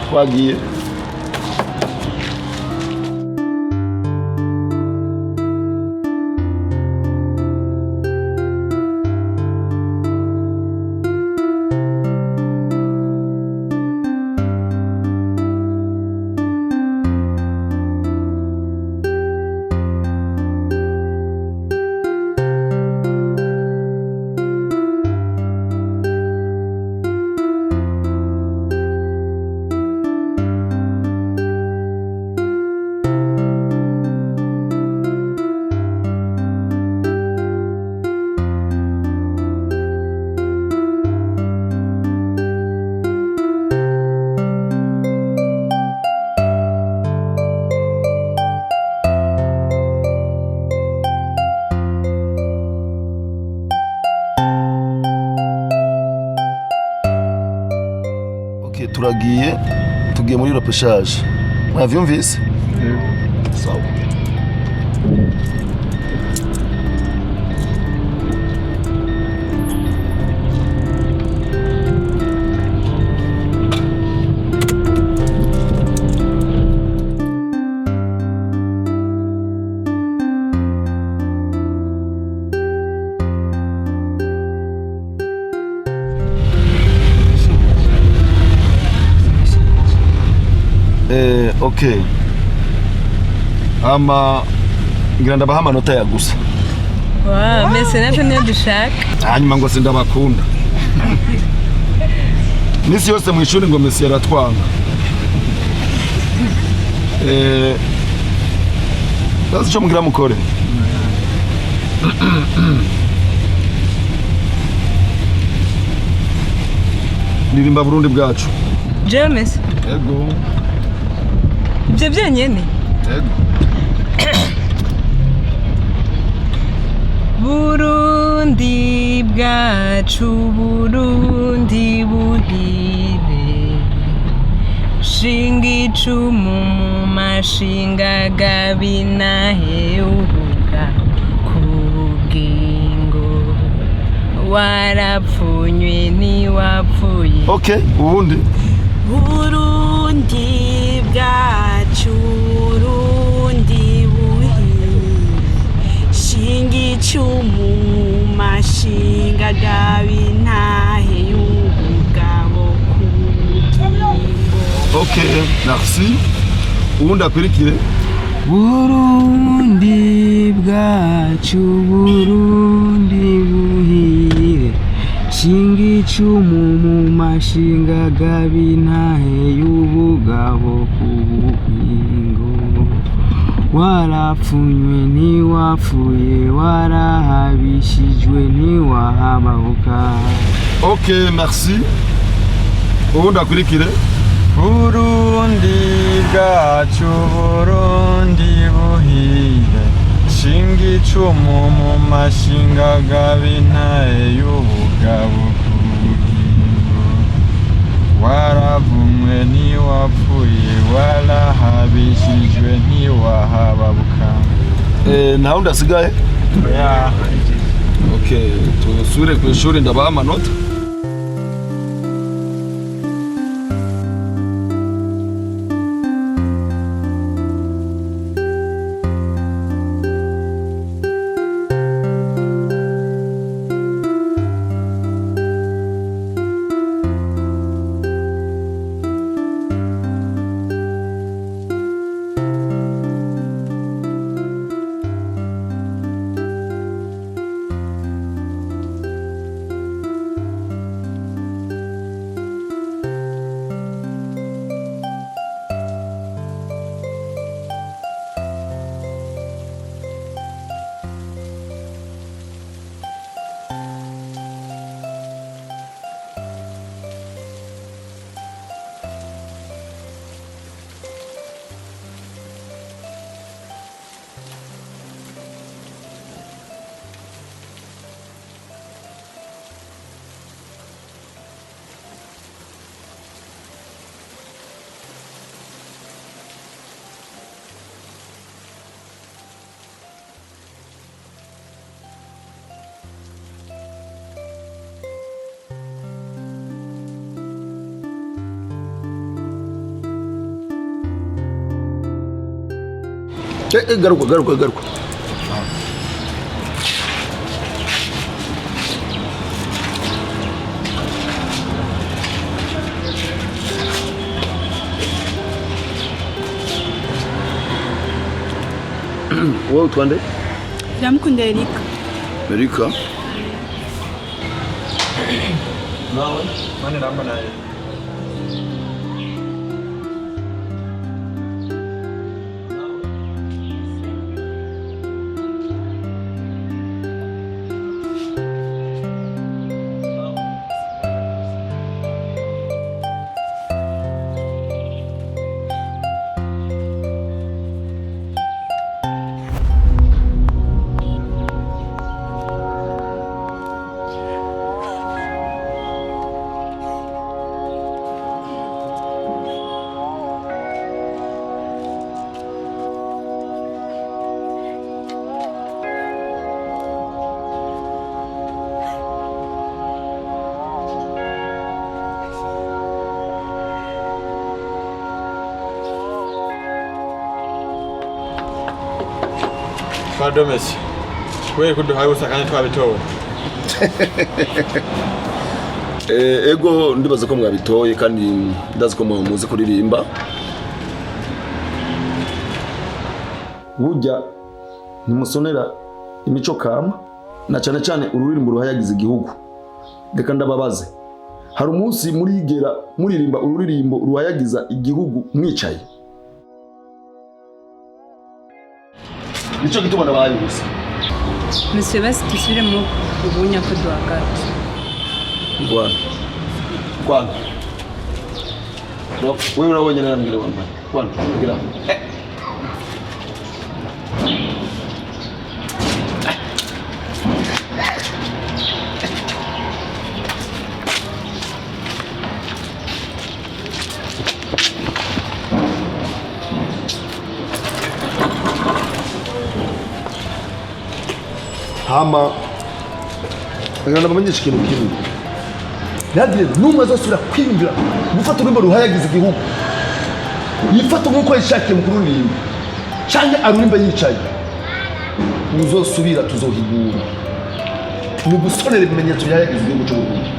Twagiye. Tugiye muri repêchage. Mwavyumvise? Sawa. Okay. Ngira ndabaha amanota ya gusa. Wow, mese natwe niyo dushaka. Hanyuma ngo sindabakunda. Nisi yose mu ishuri ngo mesi yaratwanga. Bazi cyo mugira mukore. Ndirimba Burundi bwacu. James. Yego. Ibyo byenyene. Yego. Burundi bwacu, Burundi buhire, shinga icumu mu mashinga gabinahe ubuga kubwingo, warapfunywe ntiwapfuye. Okay, ubundi. Burundi bwacu, Burundi buhire, shinga icumu mashinga gabintahe y'ubugabo kubwingo. Okay, merci. Ubundi akurikire. Burundi bwacu, Burundi buhire, shinga icumu mu mashinga gabintahe y'ubugabo kubwingo, warapfunywe ntiwapfuye, warahabishijwe ntiwahabahuka. Okay, merci. Ubundi akurikire. Burundi bwacu, Burundi buhire, shinga icumu mu mashinga gabintahe y'ubugabo kubwingo, waravumwe ntiwapfuye, warahabishijwe ntiwahababuka. Naho ndasigaye? Yeah. Okay, tusubire ku ishuri ndabaha amanota. garuka. Wowe twande? Dukunde Erika. Erika? Nawe? Mane namba naye. Pardon Messi. Wewe kuduhaye usakanye twabitowe. Ego ndibaza ko mwabitoye kandi ndazi ko muzi kuririmba. Burya nimusonera imico kama na cyane cyane ururirimbo ruhayagiza igihugu. Reka ndababaze. Hari umunsi murigera muririmba ururirimbo ruhayagiza igihugu mwicaye. Nico gituma nabaye gusa. Monsieur basi tusubire mu ubunya ko duhagaze. Kwana. Wewe unawenya na ngile wamba. Kwana, ngira. Hama ngana bamenyesha ikintu kimwe nadiye numwe azosubira kwinjira gufata urumbo ruhayagiza igihugu yifata nkuko yishakiye mu kuririmba canke arurimba yicaye uzosubira tuzohigura ni gusonera ibimenyetso byayagiza igihugu cy'u Burundi